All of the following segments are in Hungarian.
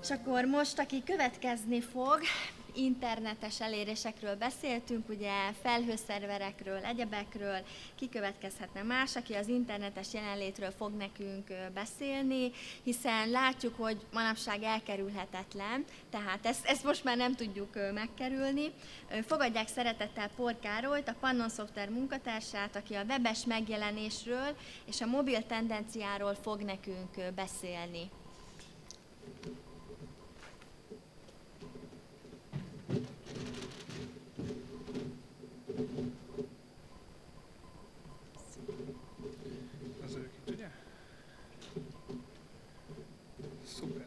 És akkor most, aki következni fog, internetes elérésekről beszéltünk, ugye felhőszerverekről, egyebekről, ki következhetne más, aki az internetes jelenlétről fog nekünk beszélni, hiszen látjuk, hogy manapság elkerülhetetlen, tehát ezt most már nem tudjuk megkerülni. Fogadják szeretettel Por Károlyt, a Pannon Software munkatársát, aki a webes megjelenésről és a mobil tendenciáról fog nekünk beszélni. Szuper.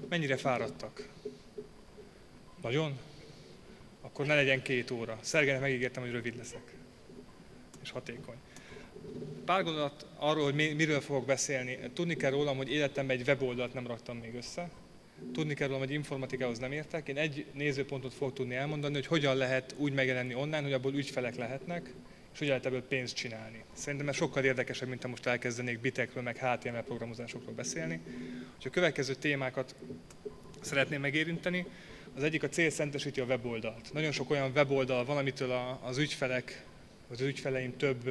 Mennyire fáradtak? Nagyon? Akkor ne legyen 2 óra. Szergelynek megígértem, hogy rövid leszek. És hatékony. Pár gondolat arról, hogy miről fogok beszélni. Tudni kell rólam, hogy életemben egy weboldalt nem raktam még össze. Tudni kell rólam, hogy informatikához nem értek. Én egy nézőpontot fogok tudni elmondani, hogy hogyan lehet úgy megjelenni online, hogy abból ügyfelek lehetnek, és hogy lehet ebből pénzt csinálni. Szerintem ez sokkal érdekesebb, mint ha most elkezdenék bitekről, meg HTML programozásokról beszélni. Úgyhogy a következő témákat szeretném megérinteni. Az egyik a cél szentesíti a weboldalt. Nagyon sok olyan weboldal van, amitől az ügyfelek, az ügyfeleim több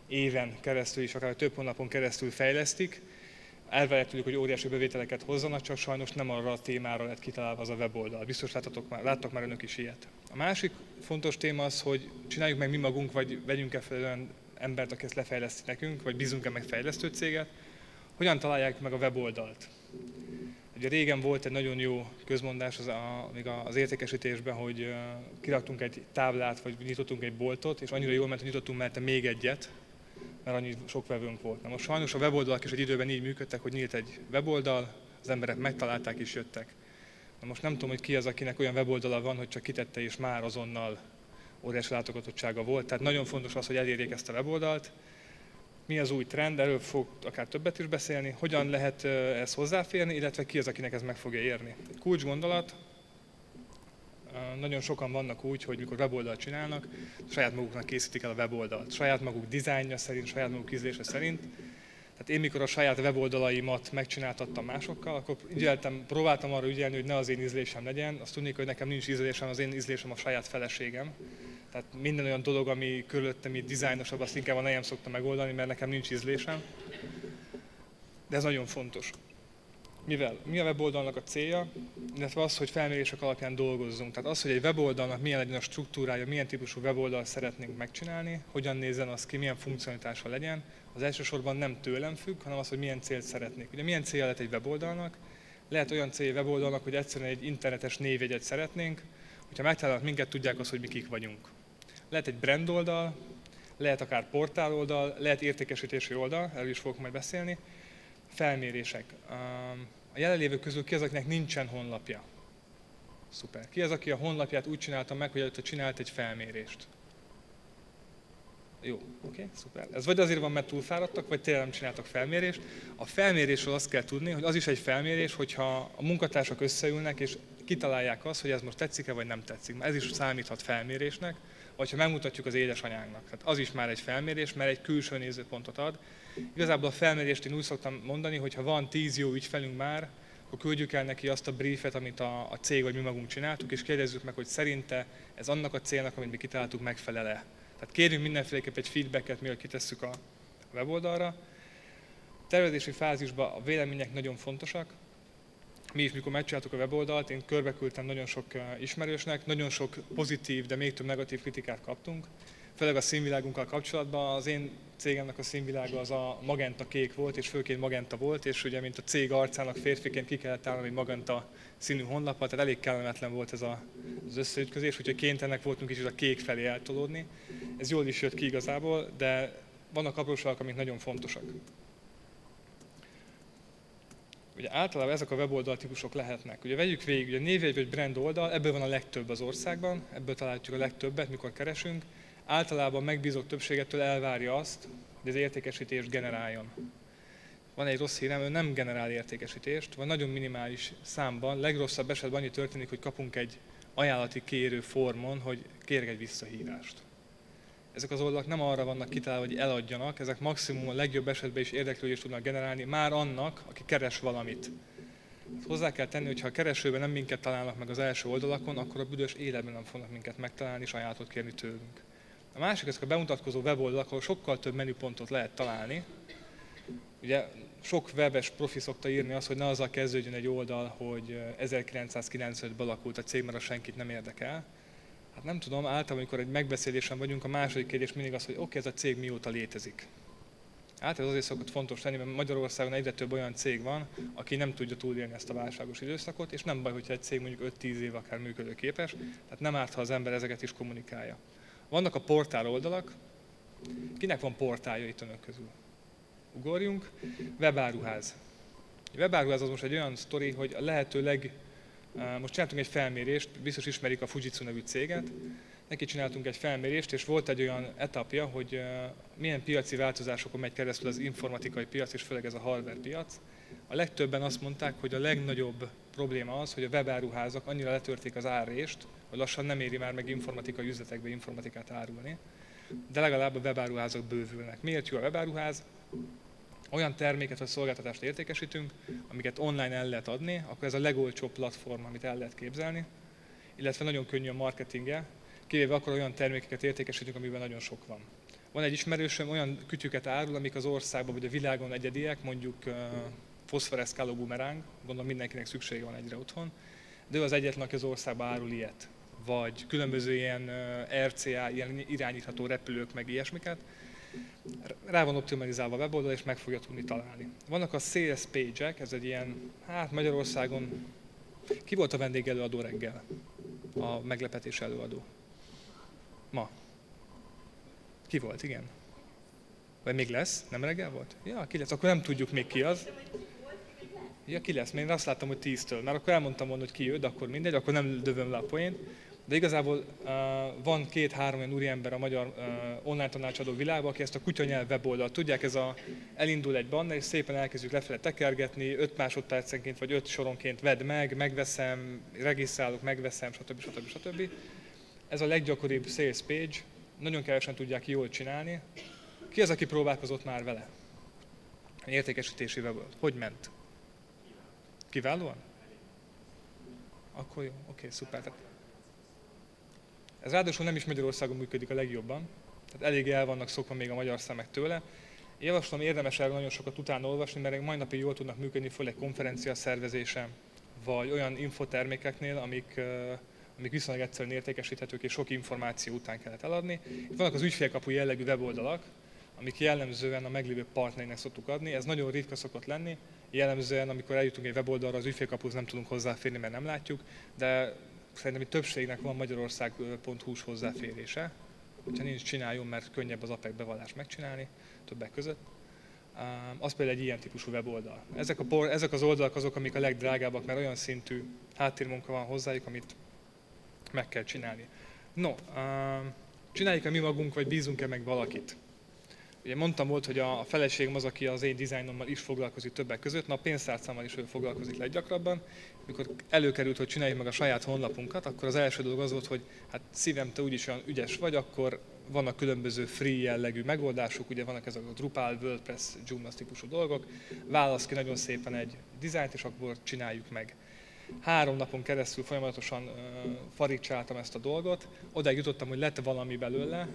éven keresztül is, akár több hónapon keresztül fejlesztik. Elvárják tőlük, hogy óriási bevételeket hozzanak, csak sajnos nem arra a témára lett kitalálva az a weboldal. Biztos láttak már önök is ilyet. A másik fontos téma az, hogy csináljuk meg mi magunk, vagy vegyünk-e fel olyan embert, aki ezt lefejleszti nekünk, vagy bízunk-e meg fejlesztő céget, hogyan találják meg a weboldalt. Ugye régen volt egy nagyon jó közmondás még az értékesítésben, hogy kiraktunk egy táblát, vagy nyitottunk egy boltot, és annyira jól ment, hogy nyitottunk mellette még egyet, mert annyi sok vevőnk volt. Na most sajnos a weboldalak is egy időben így működtek, hogy nyílt egy weboldal, az emberek megtalálták és jöttek. Na most nem tudom, hogy ki az, akinek olyan weboldala van, hogy csak kitette és már azonnal óriási látogatottsága volt. Tehát nagyon fontos az, hogy elérjék ezt a weboldalt. Mi az új trend, erről fog akár többet is beszélni, hogyan lehet ezt hozzáférni, illetve ki az, akinek ez meg fogja érni. Kulcsgondolat, nagyon sokan vannak úgy, hogy mikor weboldalt csinálnak, saját maguknak készítik el a weboldalt. Saját maguk dizájnja szerint, saját maguk ízlése szerint. Tehát én mikor a saját weboldalaimat megcsináltattam másokkal, akkor próbáltam arra ügyelni, hogy ne az én ízlésem legyen. Azt tudnék, hogy nekem nincs ízlésem, az én ízlésem a saját feleségem. Tehát minden olyan dolog, ami körülöttem így dizájnosabb, azt inkább a nejem szokta megoldani, mert nekem nincs ízlésem. De ez nagyon fontos. Mivel? Mi a weboldalnak a célja, illetve az, hogy felmérések alapján dolgozzunk. Tehát az, hogy egy weboldalnak milyen legyen a struktúrája, milyen típusú weboldalt szeretnénk megcsinálni, hogyan nézzen az ki, milyen funkcionalitása legyen, az elsősorban nem tőlem függ, hanem az, hogy milyen célt szeretnék. Ugye milyen célja lehet egy weboldalnak? Lehet olyan cél egy weboldalnak, hogy egyszerűen egy internetes névjegyet szeretnénk, hogyha megtalálnak minket, tudják azt, hogy mi kik vagyunk. Lehet egy brand oldal, lehet akár portál oldal, lehet értékesítési oldal, erről is fogok majd beszélni. Felmérések. A jelenlévők közül ki az, akinek nincsen honlapja? Szuper. Ki az, aki a honlapját úgy csinálta meg, hogy előtte csinált egy felmérést? Jó, oké, szuper. Ez vagy azért van, mert túlfáradtak, vagy tényleg nem csináltak felmérést. A felmérésről azt kell tudni, hogy az is egy felmérés, hogyha a munkatársak összeülnek, és kitalálják azt, hogy ez most tetszik-e, vagy nem tetszik. Ez is számíthat felmérésnek, vagy ha megmutatjuk az édesanyánknak. Tehát az is már egy felmérés, mert egy külső nézőpontot ad. Igazából a felmérést én úgy szoktam mondani, hogy ha van 10 jó ügyfelünk már, akkor küldjük el neki azt a briefet, amit a cég vagy mi magunk csináltuk, és kérdezzük meg, hogy szerinte ez annak a célnak, amit mi kitaláltuk, megfelel-e. Tehát kérjünk mindenféleképp egy feedbacket, mielőtt kitesszük a weboldalra. A tervezési fázisban a vélemények nagyon fontosak. Mi is, mikor megcsináltuk a weboldalt, én körbeküldtem nagyon sok ismerősnek, nagyon sok pozitív, de még több negatív kritikát kaptunk. Főleg a színvilágunkkal kapcsolatban, az én cégemnek a színvilága az a magenta kék volt, és főként magenta volt, és ugye, mint a cég arcának férfiként ki kellett állni egy magenta színű honlappal, tehát elég kellemetlen volt ez az összeütközés, úgyhogy kénytelenek voltunk kicsit a kék felé eltolódni. Ez jól is jött ki igazából, de vannak apróságok, amik nagyon fontosak. Ugye általában ezek a weboldal típusok lehetnek. Ugye vegyük végig, ugye névjegy vagy brand oldal, ebből van a legtöbb az országban, ebből találjuk a legtöbbet, mikor keresünk. Általában megbízók többségettől elvárja azt, hogy az értékesítést generáljon. Van egy rossz hírem, ő nem generál értékesítést, vagy nagyon minimális számban, legrosszabb esetben annyi történik, hogy kapunk egy ajánlati kérő formon, hogy kérek egy visszahívást. Ezek az oldalak nem arra vannak kitalálva, hogy eladjanak, ezek maximum a legjobb esetben is érdeklődést tudnak generálni már annak, aki keres valamit. Hozzá kell tenni, hogy ha a keresőben nem minket találnak meg az első oldalakon, akkor a büdös életben nem fognak minket megtalálni és ajánlatot kérni tőlünk. A másik, ezek a bemutatkozó weboldalak, ahol sokkal több menüpontot lehet találni. Ugye sok webes profi szokta írni azt, hogy ne azzal kezdődjön egy oldal, hogy 1995-ben alakult a cég, mert az senkit nem érdekel. Hát nem tudom, általában, amikor egy megbeszélésen vagyunk, a második kérdés mindig az, hogy oké, ez a cég mióta létezik. Hát ez azért szokott fontos lenni, mert Magyarországon egyre több olyan cég van, aki nem tudja túlélni ezt a válságos időszakot, és nem baj, hogyha egy cég mondjuk 5-10 év akár működőképes, tehát nem árt, ha az ember ezeket is kommunikálja. Vannak a portál oldalak. Kinek van portálja itt önök közül? Ugorjunk. Webáruház. A webáruház az most egy olyan sztori, hogy a lehető most csináltunk egy felmérést, biztos ismerik a Fujitsu nevű céget, neki csináltunk egy felmérést, és volt egy olyan etapja, hogy milyen piaci változásokon megy keresztül az informatikai piac, és főleg ez a hardware piac. A legtöbben azt mondták, hogy a legnagyobb probléma az, hogy a webáruházak annyira letörték az árrést, hogy lassan nem éri már meg informatikai üzletekbe informatikát árulni, de legalább a webáruházak bővülnek. Miért jó a webáruház? Olyan terméket vagy szolgáltatást értékesítünk, amiket online el lehet adni, akkor ez a legolcsóbb platform, amit el lehet képzelni, illetve nagyon könnyű a marketingje, kivéve akkor olyan termékeket értékesítünk, amiben nagyon sok van. Van egy ismerősöm, olyan kütyüket árul, amik az országban vagy a világon egyediek, mondjuk foszforeszkáló bumeráng, gondolom mindenkinek szüksége van egyre otthon, de ő az egyetlen, aki az országban árul ilyet. Vagy különböző ilyen RCA, ilyen irányítható repülők, meg ilyesmiket. Rá van optimalizálva a weboldal, és meg fogja tudni találni. Vannak a sales page-ek, ez egy ilyen, hát Magyarországon, ki volt a vendégelőadó reggel? A meglepetés előadó. Ma. Ki volt, igen? Vagy még lesz? Nem reggel volt? Ja, ki lesz, akkor nem tudjuk még ki az. Ja, ki lesz, mert én azt láttam, hogy 10-től. Már akkor elmondtam volna, hogy ki jön, de akkor mindegy, akkor nem dövöm le a poént. De igazából van 2-3 olyan úriember a magyar online tanácsadó világban, aki ezt a kutyanyelv weboldalt tudják, elindul egy banner, és szépen elkezdjük lefele tekergetni, 5 másodpercenként vagy 5 soronként vedd meg, megveszem, regisztrálok, megveszem, stb. Ez a leggyakoribb sales page, nagyon kevesen tudják jól csinálni. Ki az, aki próbálkozott már vele? Értékesítési weboldalt. Hogy ment? Kiválóan? Akkor jó, oké, szuper. Ez ráadásul nem is Magyarországon működik a legjobban, tehát eléggé el vannak szokva még a magyar szemek tőle. Én javaslom, érdemes erről nagyon sokat utána olvasni, mert mai napig jól tudnak működni, főleg konferencia szervezése, vagy olyan infotermékeknél, amik viszonylag egyszerűen értékesíthetők, és sok információ után kellett eladni. Itt vannak az ügyfélkapu jellegű weboldalak, amik jellemzően a meglévő partnereinek szoktuk adni. Ez nagyon ritka szokott lenni. Jellemzően, amikor eljutunk egy weboldalra, az ügyfélkapuhoz nem tudunk hozzáférni, mert nem látjuk, de szerintem itt többségnek van magyarország.hu-s hozzáférése. Hogyha nincs, csináljon, mert könnyebb az APEC bevallást megcsinálni, többek között. Az például egy ilyen típusú weboldal. Ezek az oldalak azok, amik a legdrágábbak, mert olyan szintű háttérmunka van hozzájuk, amit meg kell csinálni. No, csináljuk-e mi magunk, vagy bízunk-e meg valakit? Ugye mondtam volt, hogy a feleségem az, aki az én dizájnommal is foglalkozik többek között, a pénztárcámmal is ő foglalkozik leggyakrabban. Mikor előkerült, hogy csináljuk meg a saját honlapunkat, akkor az első dolog az volt, hogy hát szívem, te úgyis olyan ügyes vagy, akkor vannak különböző free jellegű megoldások, ugye vannak ezek a Drupal, WordPress, Joomla típusú dolgok, válasz ki nagyon szépen egy dizájnt, és akkor csináljuk meg. 3 napon keresztül folyamatosan farigcsáltam ezt a dolgot, odáig jutottam, hogy lett valami belőle,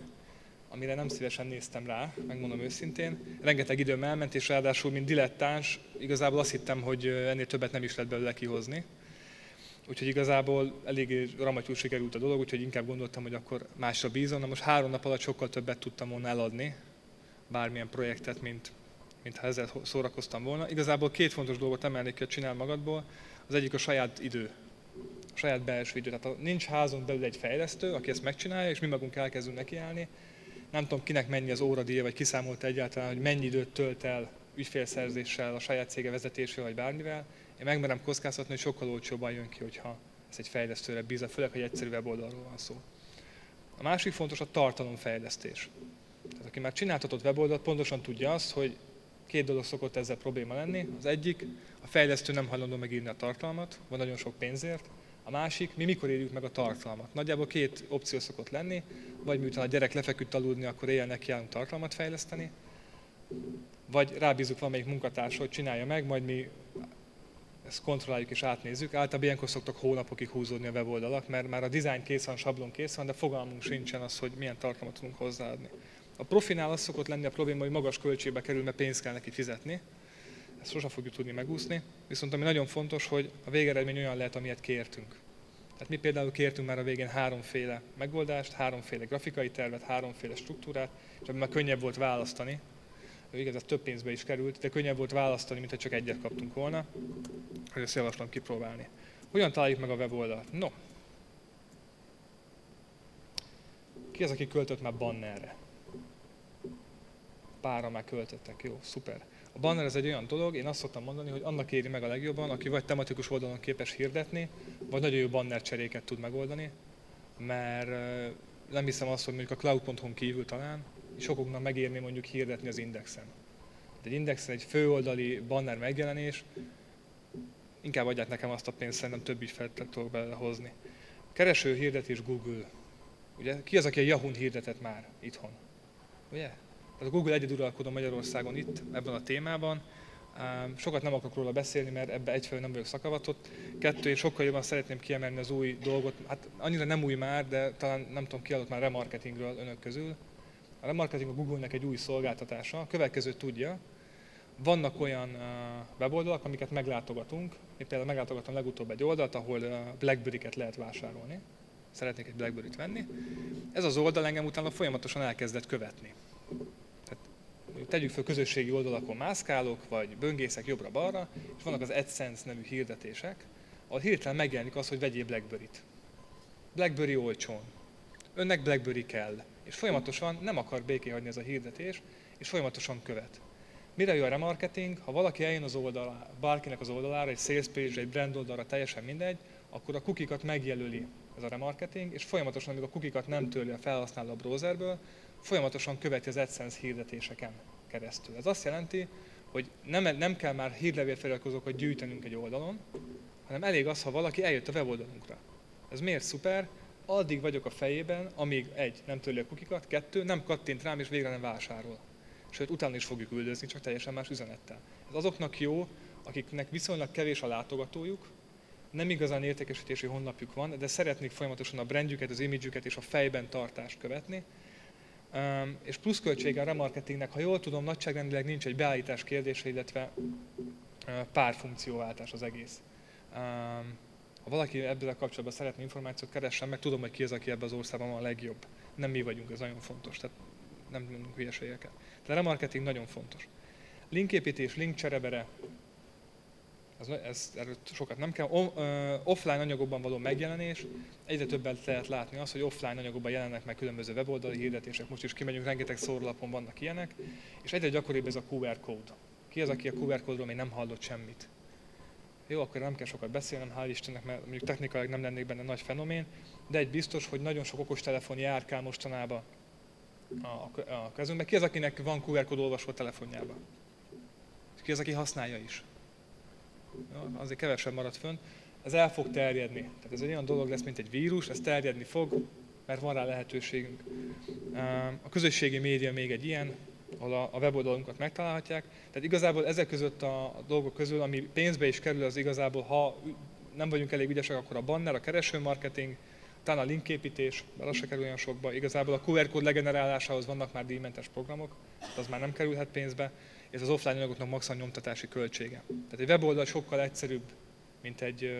amire nem szívesen néztem rá, megmondom őszintén. Rengeteg időm elment, és ráadásul, mint dilettáns, igazából azt hittem, hogy ennél többet nem is lehet belőle kihozni. Úgyhogy igazából eléggé ramatyul sikerült a dolog, úgyhogy inkább gondoltam, hogy akkor másra bízom. Na most 3 nap alatt sokkal többet tudtam volna eladni, bármilyen projektet, mint ha ezzel szórakoztam volna. Igazából 2 fontos dolgot emelnék ki, hogy csinál magadból. Az egyik a saját idő, a saját belső idő. Tehát ha nincs házon belül egy fejlesztő, aki ezt megcsinálja, és mi magunk elkezdünk nekiállni, nem tudom, kinek mennyi az óradíja, vagy kiszámolta egyáltalán, hogy mennyi időt tölt el ügyfélszerzéssel, a saját cége vezetésével, vagy bármivel. Én megmerem kockáztatni, hogy sokkal olcsóbban jön ki, hogyha ez egy fejlesztőre bízza, főleg, hogy egyszerű weboldalról van szó. A másik fontos a tartalomfejlesztés. Tehát aki már csináltatott weboldalt, pontosan tudja azt, hogy 2 dolog szokott ezzel probléma lenni. Az egyik, a fejlesztő nem hajlandó megírni a tartalmat, van nagyon sok pénzért. A másik, mi mikor írjuk meg a tartalmat. Nagyjából 2 opció szokott lenni, vagy miután a gyerek lefeküdt aludni, akkor éjjel nekiállunk tartalmat fejleszteni, vagy rábízunk valamelyik munkatársra, hogy csinálja meg, majd mi ezt kontrolláljuk és átnézzük. Általában ilyenkor szoktak hónapokig húzódni a weboldalak, mert már a design kész van, a sablon kész van, de fogalmunk sincsen az, hogy milyen tartalmat tudunk hozzáadni. A profinál az szokott lenni a probléma, hogy magas költségbe kerül, mert pénzt kell neki fizetni. Ezt sosem fogjuk tudni megúszni. Viszont ami nagyon fontos, hogy a végeredmény olyan lehet, amilyet kértünk. Tehát mi például kértünk már a végén 3 megoldást, 3 grafikai tervet, 3 struktúrát, és abban már könnyebb volt választani. Igaz, ez több pénzbe is került, de könnyebb volt választani, mint ha csak egyet kaptunk volna. Hogy ezt javaslom kipróbálni. Hogyan találjuk meg a weboldalt? No. Ki az, aki költött már bannerre? Páran már költöttek, jó, szuper. A banner ez egy olyan dolog, én azt szoktam mondani, hogy annak éri meg a legjobban, aki vagy tematikus oldalon képes hirdetni, vagy nagyon jó banner cseréket tud megoldani, mert nem hiszem azt, hogy mondjuk a cloud.hu-n kívül talán sokoknak megérni mondjuk hirdetni az Indexen. De egy Indexen egy főoldali banner megjelenés, inkább adják nekem azt a pénzt, szerintem több ügyfelet tudok belehozni. Kereső hirdetés Google. Ugye, ki az, aki a Yahoo-n hirdetett már itthon? Ugye? Tehát a Google egyeduralkodó Magyarországon itt, ebben a témában. Sokat nem akarok róla beszélni, mert ebbe egyfelől nem vagyok szakavatott. 2, én sokkal jobban szeretném kiemelni az új dolgot. Hát annyira nem új már, de talán nem tudom, ki adott már remarketingről önök közül. A remarketing a Google-nek egy új szolgáltatása. A következőt tudja. Vannak olyan weboldalak, amiket meglátogatunk. Én például meglátogattam legutóbb egy oldalt, ahol BlackBerry-ket lehet vásárolni. Szeretnék egy BlackBerry-t venni. Ez az oldal engem utána folyamatosan elkezdett követni. Tegyük fel, közösségi oldalakon mászkálok, vagy böngészek jobbra-balra, és vannak az AdSense nevű hirdetések, ahol hirtelen megjelenik az, hogy vegyél BlackBerry-t. BlackBerry olcsón. Önnek BlackBerry kell. És folyamatosan nem akar békén hagyni ez a hirdetés, és folyamatosan követ. Mire jó a remarketing? Ha valaki eljön az oldalá, bárkinek az oldalára, egy sales page, egy brand oldalra, teljesen mindegy, akkor a cookie-kat megjelöli ez a remarketing, és folyamatosan, amíg a cookie-kat nem törli a felhasználó a browserből, folyamatosan követi az AdSense hirdetéseken keresztül. Ez azt jelenti, hogy nem kell már hírlevélfeliratkozókat gyűjtenünk egy oldalon, hanem elég az, ha valaki eljött a weboldalunkra. Ez miért szuper? Addig vagyok a fejében, amíg 1. nem törli a cookie-kat, 2. nem kattint rám és végre nem vásárol. Sőt, utána is fogjuk üldözni, csak teljesen más üzenettel. Ez azoknak jó, akiknek viszonylag kevés a látogatójuk, nem igazán értékesítési honlapjuk van, de szeretnék folyamatosan a brandjüket, az imidzsüket és a fejben tartást követni. És pluszköltsége a remarketingnek, ha jól tudom, nagyságrendileg nincs egy beállítás kérdése, illetve pár funkcióváltás az egész. Ha valaki ebből kapcsolatban szeretne információt, keressen meg, tudom, hogy ki az, aki ebben az országban van a legjobb. Nem mi vagyunk, ez nagyon fontos, tehát nem mondunk hülyeségeket. De a remarketing nagyon fontos. Linképítés, linkcserebere, erről sokat nem kell. Offline anyagokban való megjelenés, egyre többet lehet látni azt, hogy offline anyagokban jelennek meg különböző weboldali hirdetések, most is kimegyünk, rengeteg szórólapon vannak ilyenek, és egyre gyakoribb ez a QR kód. Ki az, aki a QR kódról még nem hallott semmit? Jó, akkor nem kell sokat beszélnem, hál' Istennek, mert mondjuk technikailag nem lennék benne nagy fenomén, de egy biztos, hogy nagyon sok okostelefon járkál mostanában a kezünkben. Ki az, akinek van QR kód olvasó telefonjában? Ki az, aki használja is? Ja, azért kevesebb marad fönn. Ez el fog terjedni. Tehát ez egy olyan dolog lesz, mint egy vírus, ez terjedni fog, mert van rá lehetőségünk. A közösségi média még egy ilyen, ahol a weboldalunkat megtalálhatják. Tehát igazából ezek között a dolgok közül, ami pénzbe is kerül, az igazából, ha nem vagyunk elég ügyesek, akkor a banner, a keresőmarketing, talán a linképítés, mert az se kerül olyan sokba. Igazából a QR kód legenerálásához vannak már díjmentes programok, az már nem kerülhet pénzbe, és az offline anyagoknak max a nyomtatási költsége. Tehát egy weboldal sokkal egyszerűbb, mint egy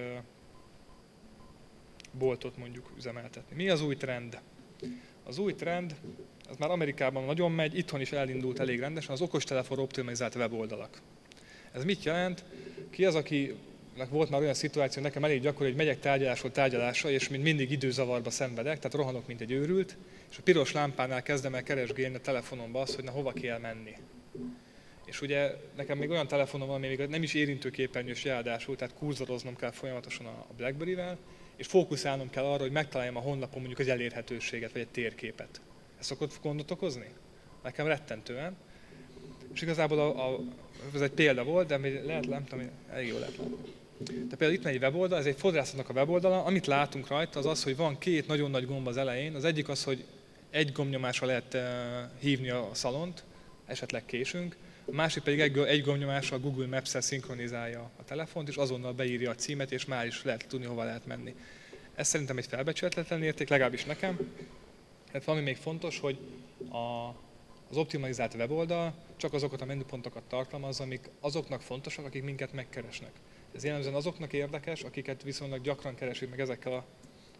boltot mondjuk üzemeltetni. Mi az új trend? Az új trend, az már Amerikában nagyon megy, itthon is elindult elég rendesen, az okostelefonra optimalizált weboldalak. Ez mit jelent? Ki az, akinek volt már olyan szituáció, nekem elég gyakori, hogy megyek tárgyalásról tárgyalásra, és mint mindig időzavarba szenvedek, tehát rohanok, mint egy őrült, és a piros lámpánál kezdem el keresgélni a telefonomba azt, hogy na hova kell menni. És ugye nekem még olyan telefonom van, ami még nem is érintőképernyős ráadásul, tehát kurzoroznom kell folyamatosan a BlackBerry-vel, és fókuszálnom kell arra, hogy megtaláljam a honlapon mondjuk az elérhetőséget, vagy egy térképet. Ez szokott gondot okozni? Nekem rettentően. És igazából ez egy példa volt, de lehet, nem tudom, elég jól lehet látni. De például itt van egy weboldal, ez egy fodrászatnak a weboldala, amit látunk rajta, az az, hogy van 2 nagyon nagy gomb az elején. Az egyik az, hogy egy gombnyomásra lehet hívni a szalont, esetleg késünk. A másik pedig egy gombnyomással a Google Maps-el szinkronizálja a telefont, és azonnal beírja a címet, és már is lehet tudni, hova lehet menni. Ez szerintem egy felbecsületlen érték, legalábbis nekem. Tehát valami még fontos, hogy az optimalizált weboldal csak azokat a menüpontokat tartalmazza, amik azoknak fontosak, akik minket megkeresnek. Ez jellemzően azoknak érdekes, akiket viszonylag gyakran keresik meg ezekkel a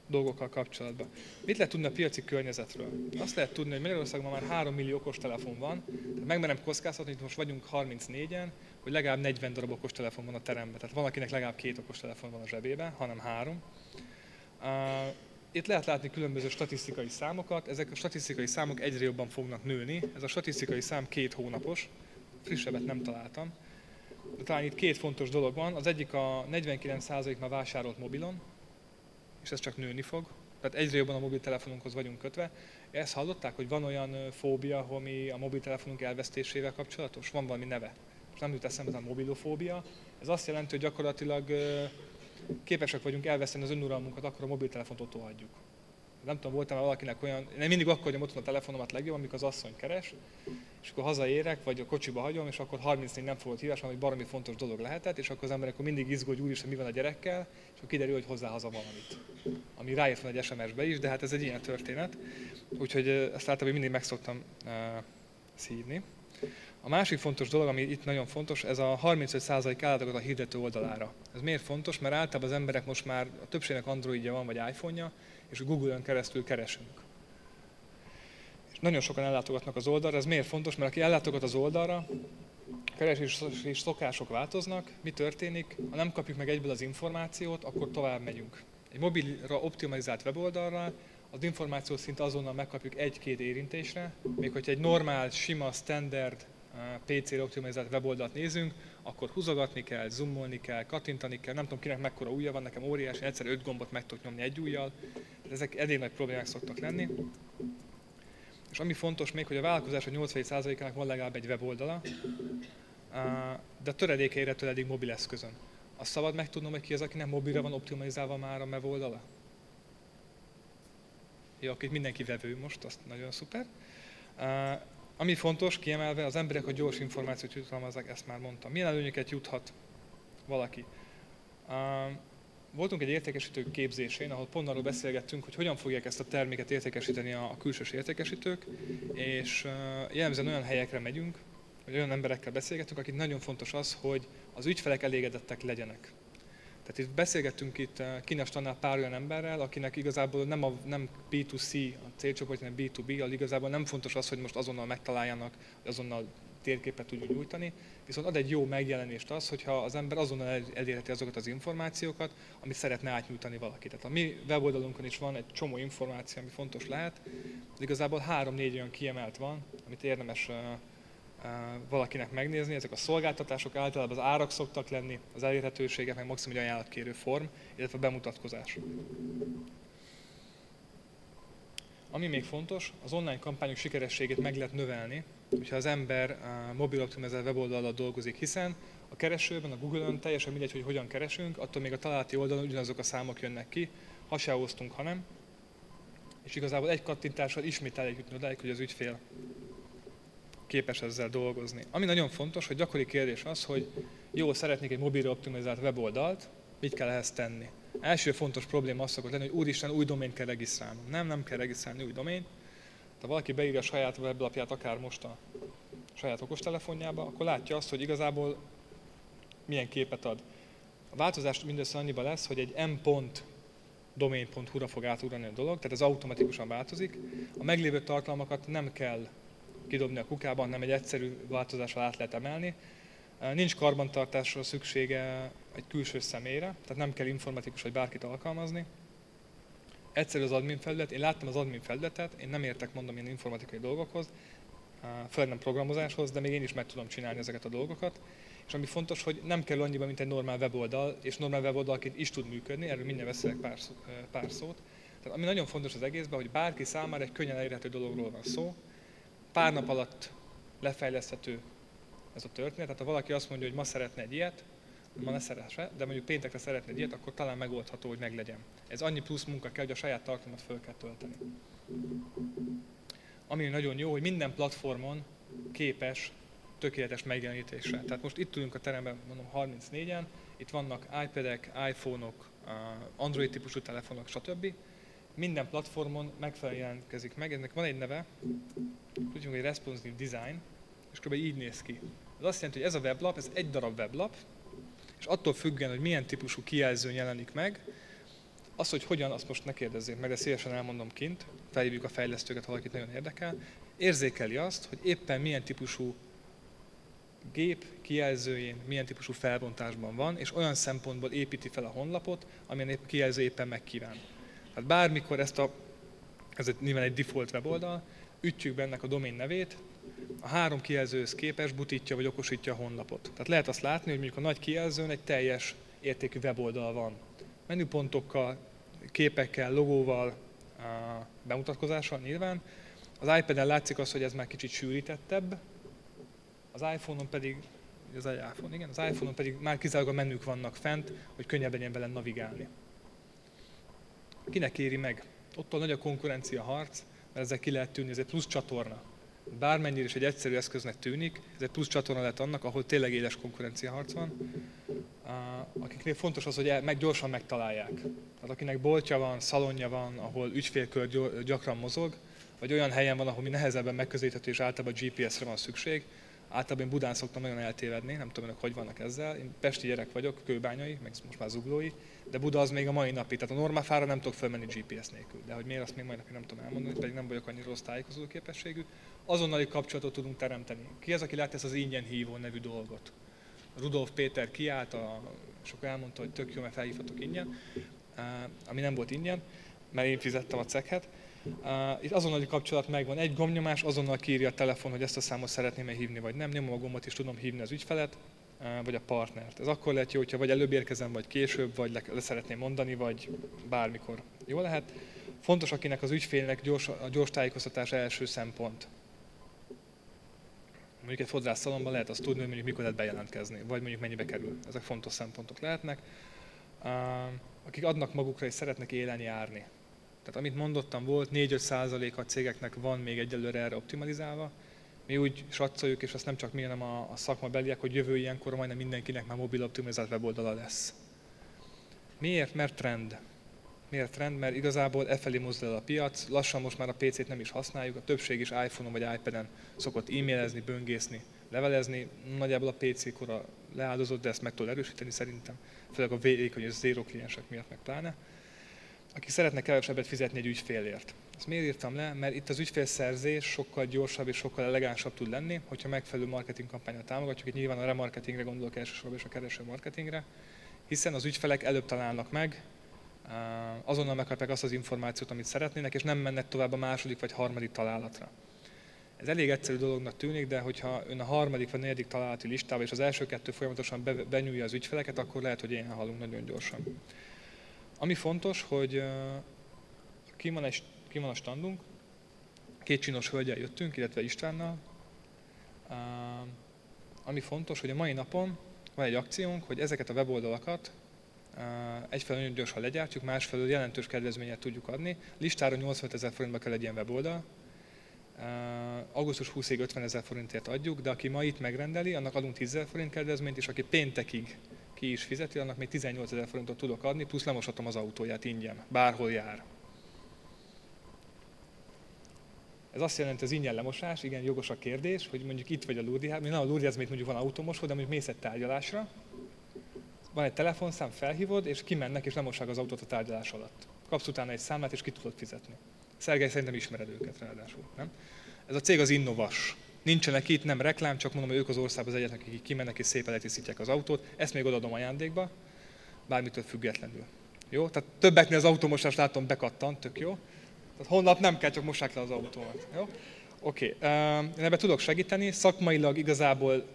dolgokkal kapcsolatban. Mit lehet tudni a piaci környezetről? Azt lehet tudni, hogy Magyarországon már 3 millió okostelefon van, tehát megmerem kockáztatni, hogy most vagyunk 34-en, hogy legalább 40 darab okostelefon van a teremben. Tehát van, akinek legalább 2 okostelefon van a zsebében, hanem 3. Itt lehet látni különböző statisztikai számokat, ezek a statisztikai számok egyre jobban fognak nőni. Ez a statisztikai szám 2 hónapos, frissebbet nem találtam. De talán itt 2 fontos dolog van, az egyik a 49% már vásárolt mobilon, és ez csak nőni fog. Tehát egyre jobban a mobiltelefonunkhoz vagyunk kötve. Ezt hallották, hogy van olyan fóbia, ami a mobiltelefonunk elvesztésével kapcsolatos? Van valami neve. Most nem jut eszembe, ez a mobilofóbia. Ez azt jelenti, hogy gyakorlatilag képesek vagyunk elveszteni az önuralmunkat, akkor a mobiltelefont ott hagyjuk. Nem tudom, voltam valakinek olyan, én mindig akkor hagyom otthon a telefonomat legjobb, amikor az asszony keres, és akkor hazaérek, vagy a kocsiba hagyom, és akkor 34 nem fogott hívás, mert baromi fontos dolog lehetett, és akkor az ember akkor mindig izgul, hogy úristen, mi van a gyerekkel, és akkor kiderül, hogy hozzá haza valamit. Ami rájött van egy SMS-be is, de hát ez egy ilyen történet. Úgyhogy ezt általában mindig meg szoktam szívni. A másik fontos dolog, ami itt nagyon fontos, ez a 35% állatokat a hirdető oldalára. Ez miért fontos? Mert általában az emberek most már, a többségnek Androidja van, vagy iPhone-ja, és a Google-ön keresztül keresünk. És nagyon sokan ellátogatnak az oldalra, ez miért fontos? Mert aki ellátogat az oldalra, keresési szokások változnak, mi történik? Ha nem kapjuk meg egyből az információt, akkor tovább megyünk. Egy mobilra optimalizált weboldalra az információt szinte azonnal megkapjuk 1-2 érintésre, még hogyha egy normál, sima, standard PC-re optimalizált weboldalt nézünk, akkor húzogatni kell, zoomolni kell, kattintani kell, nem tudom kinek mekkora ujja van, nekem óriási, egyszer 5 gombot meg tudok nyomni egy ujjal, ezek elég nagy problémák szoktak lenni. És ami fontos még, hogy a vállalkozás 87%-ának van legalább egy weboldala, de a töredéke érhető eddig mobileszközön. Azt szabad megtudnom, hogy ki az, akinek mobilra van optimalizálva már a weboldala? Jó, akkor itt mindenki vevő most, azt nagyon szuper. Ami fontos, kiemelve, az emberek a gyors információt jutalmazzák, ezt már mondtam. Milyen előnyöket juthat valaki? Voltunk egy értékesítő képzésén, ahol pont arról beszélgettünk, hogy hogyan fogják ezt a terméket értékesíteni a külsős értékesítők, és jellemzően olyan helyekre megyünk, hogy olyan emberekkel beszélgetünk, akik nagyon fontos az, hogy az ügyfelek elégedettek legyenek. Tehát itt beszélgettünk itt Kínastannál pár olyan emberrel, akinek igazából nem B2C a célcsoport, hanem B2B, igazából nem fontos az, hogy most azonnal megtaláljanak, hogy azonnal térképet tudjuk nyújtani, viszont ad egy jó megjelenést az, hogyha az ember azonnal elérheti azokat az információkat, amit szeretne átnyújtani valaki. Tehát a mi weboldalunkon is van egy csomó információ, ami fontos lehet, de igazából 3-4 olyan kiemelt van, amit érdemes valakinek megnézni. Ezek a szolgáltatások általában az árak szoktak lenni, az elérhetőségek, meg maximum egy ajánlatkérő form, illetve a bemutatkozás. Ami még fontos, az online kampányok sikerességét meg lehet növelni, hogyha az ember mobil optimalizált weboldallal dolgozik, hiszen a keresőben, a Google-ön teljesen mindegy, hogy hogyan keresünk, attól még a találati oldalon ugyanazok a számok jönnek ki, ha se osztunk, hanem. És igazából egy kattintással ismét eljutni odáig, hogy az ügyfél képes ezzel dolgozni. Ami nagyon fontos, hogy gyakori kérdés az, hogy jó, szeretnék egy mobilra optimalizált weboldalt, mit kell ehhez tenni? Első fontos probléma az szokott lenni, hogy úristen, új domént kell regisztrálnom. Nem kell regisztrálni új domént. Ha valaki beírja a saját weblapját, akár most a saját okostelefonjába, akkor látja azt, hogy igazából milyen képet ad. A változás mindössze annyiban lesz, hogy egy m.domain.hu-ra fog átugrani a dolog, tehát ez automatikusan változik. A meglévő tartalmakat nem kell kidobni a kukában, hanem egy egyszerű változással át lehet emelni. Nincs karbantartásra szüksége egy külső személyre, tehát nem kell informatikus vagy bárkit alkalmazni. Egyszerű az admin felület, én láttam az admin felületet, én nem értek, mondom, ilyen informatikai dolgokhoz, főleg nem programozáshoz, de még én is meg tudom csinálni ezeket a dolgokat. És ami fontos, hogy nem kell annyiba, mint egy normál weboldal, és normál weboldalként is tud működni, erről mindjárt beszélek pár szót. Tehát ami nagyon fontos az egészben, hogy bárki számára egy könnyen elérhető dologról van szó, pár nap alatt lefejleszthető ez a történet, tehát ha valaki azt mondja, hogy ma szeretne egy ilyet, ma ne szeresse, de mondjuk péntekre szeretne egy ilyet, akkor talán megoldható, hogy meglegyen. Ez annyi plusz munka kell, hogy a saját tartalmat föl kell tölteni. Ami nagyon jó, hogy minden platformon képes tökéletes megjelenítésre. Tehát most itt ülünk a teremben, mondom 34-en, itt vannak iPad-ek, iPhone-ok, Android típusú telefonok, stb. Minden platformon megfelelően jelentkezik meg. Ennek van egy neve, úgy hogy Responsive Design, és kb. Így néz ki. Ez azt jelenti, hogy ez a weblap, ez egy darab weblap, és attól függően, hogy milyen típusú kijelzőn jelenik meg, az, hogy hogyan, azt most ne kérdezzék meg, de szívesen elmondom kint, felhívjuk a fejlesztőket, ha valakit nagyon érdekel, érzékeli azt, hogy éppen milyen típusú gép kijelzőjén, milyen típusú felbontásban van, és olyan szempontból építi fel a honlapot, amilyen kijelző éppen megkíván. Tehát bármikor ez nyilván egy default weboldal, ütjük be ennek a domain nevét, a 3 kijelzőhöz képest butítja vagy okosítja a honlapot. Tehát lehet azt látni, hogy mondjuk a nagy kijelzőn egy teljes értékű weboldal van. Menüpontokkal, képekkel, logóval, bemutatkozással nyilván. Az iPad-en látszik az, hogy ez már kicsit sűrítettebb, az iPhone-on pedig, az iPhone-on pedig már kizárólag a menük vannak fent, hogy könnyebb legyen vele navigálni. Kinek éri meg? Ottól nagy a konkurencia harc, mert ezzel ki lehet tűnni, ez egy plusz csatorna. Bármennyire is egy egyszerű eszköznek tűnik, ez egy plusz csatorna lehet annak, ahol tényleg éles konkurencia harc van. Akiknél fontos az, hogy gyorsan megtalálják. Tehát akinek boltja van, szalonja van, ahol ügyfélkör gyakran mozog, vagy olyan helyen van, ahol nehezebben megközelíthető és általában GPS-re van szükség. Általában én Budán szoktam nagyon eltévedni, nem tudom önök, hogy vannak ezzel. Én pesti gyerek vagyok, kőbányai, meg most már zuglói, de Buda az még a mai napig. Tehát a Normafára nem tudok fölmenni GPS nélkül. De hogy miért, azt még majd nem tudom elmondani, pedig nem vagyok annyira rossz tájékozó képességű. Azonnali kapcsolatot tudunk teremteni. Ki az, aki lát ezt az ingyen hívó nevű dolgot? Rudolf Péter kiállt, és akkor elmondta, hogy tök jó, mert felhívhatok ingyen, ami nem volt ingyen, mert én fizettem a cekhet. Itt azonnali kapcsolat megvan, egy gombnyomás, azonnal kiírja a telefon, hogy ezt a számot szeretném-e hívni, vagy nem. Nyomom a gombot, és tudom hívni az ügyfelet, vagy a partnert. Ez akkor lehet jó, hogyha vagy előbb érkezem, vagy később, vagy le szeretném mondani, vagy bármikor. Jó lehet. Fontos, akinek az ügyfélnek a gyors tájékoztatás első szempont. Mondjuk egy fodrászszalonban lehet azt tudni, hogy mondjuk mikor lehet bejelentkezni, vagy mondjuk mennyibe kerül. Ezek fontos szempontok lehetnek. Akik adnak magukra és szeretnek élen járni. Tehát amit mondottam, volt 4-5% a cégeknek van még egyelőre erre optimalizálva. Mi úgy satszoljuk, és azt nem csak mi, hanem a szakmabeliek, hogy jövő ilyenkor majdnem mindenkinek már mobil optimalizált weboldala lesz. Miért? Mert trend. Miért trend? Mert igazából felé mozdul el a piac, lassan most már a PC-t nem is használjuk, a többség is iPhone-on vagy iPad-en szokott e-mailezni, böngészni, levelezni. Nagyjából a PC kora leáldozott, de ezt meg tud erősíteni szerintem, főleg a vékony és zero kliensek miatt meg pláne. Akik szeretnek kevesebbet fizetni egy ügyfélért. Ezt miért írtam le? Mert itt az ügyfélszerzés sokkal gyorsabb és sokkal elegánsabb tud lenni, hogyha megfelelő marketing kampányra támogatjuk, itt nyilván a remarketingre gondolok elsősorban és a kereső marketingre, hiszen az ügyfelek előbb találnak meg, azonnal megkapják azt az információt, amit szeretnének, és nem mennek tovább a második vagy harmadik találatra. Ez elég egyszerű dolognak tűnik, de hogyha ön a harmadik vagy negyedik találati listába és az első 2 folyamatosan benyúlja az ügyfeleket, akkor lehet, hogy ilyen halunk nagyon gyorsan. Ami fontos, hogy ki van a standunk, 2 csinos hölgyel jöttünk, illetve Istvánnal. Ami fontos, hogy a mai napon van egy akciónk, hogy ezeket a weboldalakat egyfelől nagyon gyorsan legyártjuk, másfelől jelentős kedvezményet tudjuk adni. Listára 85 000 forintba kell egy ilyen weboldal. Augusztus 20-ig 50 000 forintért adjuk, de aki ma itt megrendeli, annak adunk 10 000 forint kedvezményt, és aki péntekig ki is fizeti, annak még 18 000 forintot tudok adni, plusz lemoshatom az autóját ingyen, bárhol jár. Ez azt jelenti, az ingyen lemosás, igen, jogos a kérdés, hogy mondjuk itt vagy a Lourdes, nem a Lourdes, még mondjuk van autómosó, de mondjuk mész egy tárgyalásra, van egy telefonszám, felhívod, és kimennek és lemossák az autót a tárgyalás alatt. Kapsz utána egy számlát, és ki tudod fizetni. Szergej, szerintem ismered őket ráadásul, nem? Ez a cég az Innovas. Nincsenek itt, nem reklám, csak mondom, hogy ők az országban az egyetlenek, akik kimennek és szépen letisztítják az autót. Ezt még odaadom ajándékba, bármitől függetlenül. Jó? Tehát többeknél az autómosást látom bekattant, tök jó. Tehát honlap nem kell, csak mossák le az autómat. Jó? Oké. Én ebben tudok segíteni. Szakmailag igazából,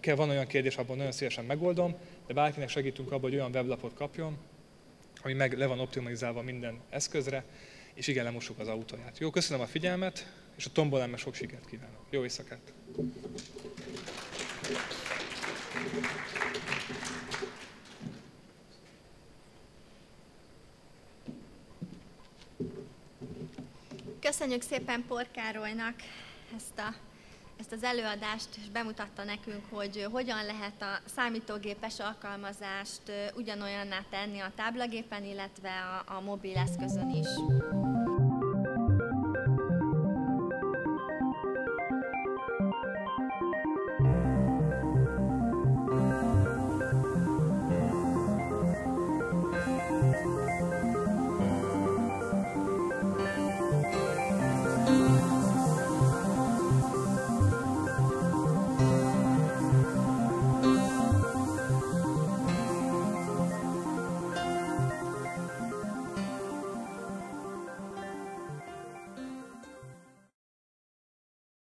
ha van olyan kérdés, abban nagyon szívesen megoldom, de bárkinek segítünk abban, hogy olyan weblapot kapjon, ami meg le van optimalizálva minden eszközre, és igen, lemossuk az autóját. Jó, köszönöm a figyelmet, és a tombolán meg sok sikert kívánok. Jó éjszakát! Köszönjük szépen Por Károlynak ezt a ezt az előadást, és bemutatta nekünk, hogy hogyan lehet a számítógépes alkalmazást ugyanolyanná tenni a táblagépen, illetve a mobil eszközön is.